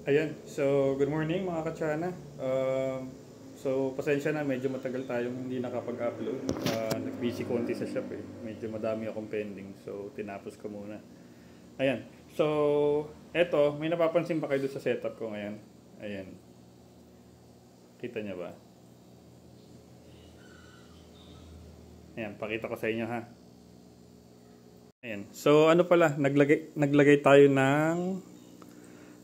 Ayan, so good morning mga katsana. So pasensya na, medyo matagal tayong hindi nakapag-upload. Nag-busy konti sa shop eh. Medyo madami akong pending, so tinapos ko muna. Ayan, so eto, may napapansin ba kayo doon sa setup ko ngayon? Ayan, kita niya ba? Ayan, pakita ko sa inyo ha. Ayan, so ano pala, naglagay tayo ng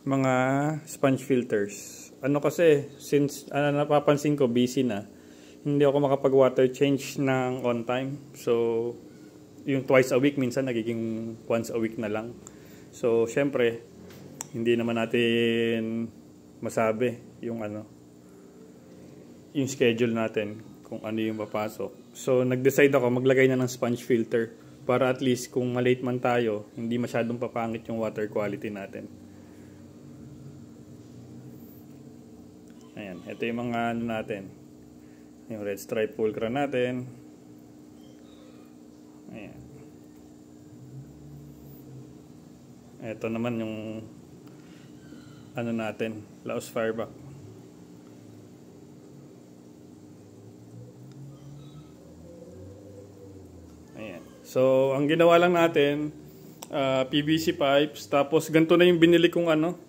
mga sponge filters. Ano kasi, since napapansin ko busy na, hindi ako makapag water change ng on time. So, yung twice a week, minsan nagiging once a week na lang. So, syempre, hindi naman natin masabi yung yung schedule natin kung ano yung papasok. So, nag-decide ako maglagay na ng sponge filter para at least kung malate man tayo, hindi masyadong papangit yung water quality natin. Ayan, ito yung mga natin. Yung red stripe pulcra natin. Ayan. Ito naman yung natin, Laos Fireback. Ayan. So, ang ginawa lang natin, PVC pipes, tapos ganito na yung binili kong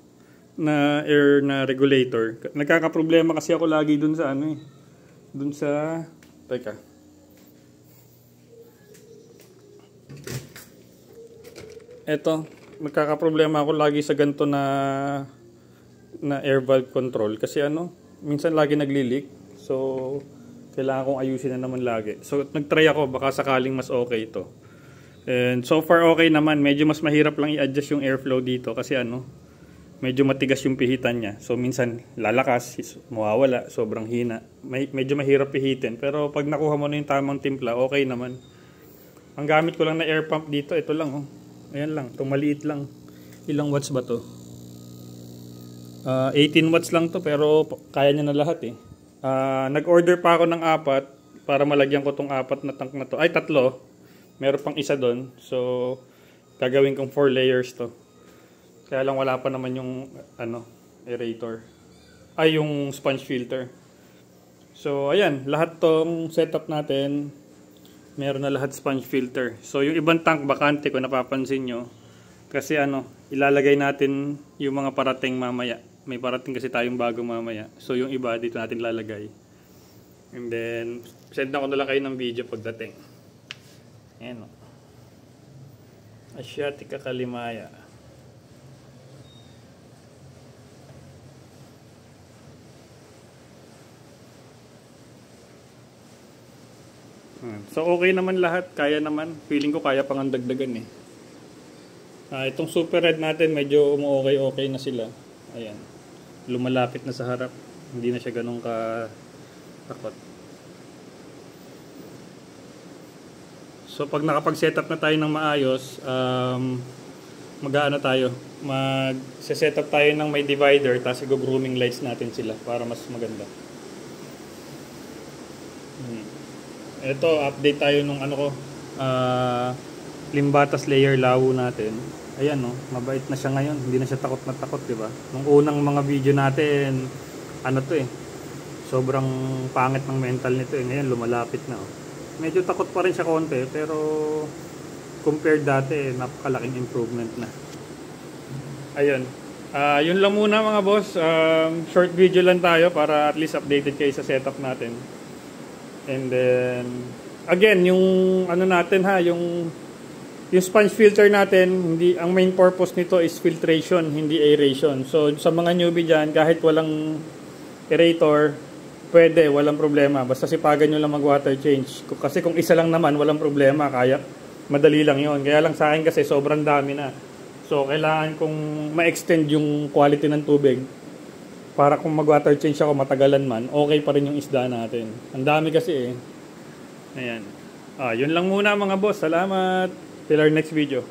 na air na regulator. Nagkakaproblema kasi ako lagi dun sa dun sa teka. Eto, nagkakaproblema ako lagi sa ganito na air valve control kasi minsan lagi nagli-leak. So kailangan kong ayusin na naman lagi. So nagtry ako, baka sakaling mas okay ito. And so far okay naman. Medyo mas mahirap lang i-adjust yung airflow dito kasi medyo matigas yung pihitan niya. So minsan lalakas, mawawala, sobrang hina. Medyo mahirap pihitin, pero pag nakuha mo na yung tamang timpla, okay naman. Ang gamit ko lang na air pump dito, ito lang oh. Ayan lang, itong maliit lang. Ilang watts ba to? 18 watts lang to, pero kaya niya na lahat eh. Nag-order pa ako ng 4 para malagyan ko tong 4 na tank na to. Ay, 3. Meron pang isa doon. So gagawin kong 4 layers to. Kaya lang wala pa naman yung aerator. Ay, yung sponge filter. So, ayan. Lahat tong setup natin, meron na lahat sponge filter. So, yung ibang tank bakante ko, napapansin nyo. Kasi ilalagay natin yung mga parating mamaya. May parating kasi tayong bago mamaya. So, yung iba dito natin lalagay. And then, send na ko na lang kayo ng video pagdating. Ayan o. Asiatica Kalimaya. So okay naman lahat, kaya naman. Feeling ko kaya pang dagdagan eh. Itong super red natin medyo umu-okay na sila. Ayan. Lumalapit na sa harap. Hindi na siya ganun takot. So pag nakapag-setup na tayo ng maayos, mag-setup tayo ng may divider, tapos i-grooming lights natin sila para mas maganda. Ito, update tayo nung limbatas layer lawo natin. Ayan mabait na siya ngayon. Hindi na siya takot na takot, di ba? Nung unang mga video natin, sobrang pangit ng mental nito eh. Ngayon lumalapit na Medyo takot pa rin siya konti, pero compared dati, napakalaking improvement na. Ayun. Yun lang muna mga boss. Short video lang tayo para at least updated kayo sa setup natin. And then again, yung natin yung sponge filter natin, ang main purpose nito is filtration, hindi aeration. So sa mga newbie diyan, kahit walang aerator, pwede, walang problema. Basta sipagan nyo lang mag-water change. Kasi kung isa lang naman, walang problema, kaya madali lang 'yon. Kaya lang sa akin kasi sobrang dami na. So kailangan kong ma-extend yung quality ng tubig. Para kung mag-water change ako matagalan man, okay pa rin yung isda natin. Ang dami kasi eh. Ayan. Yun lang muna mga boss. Salamat. Till our next video.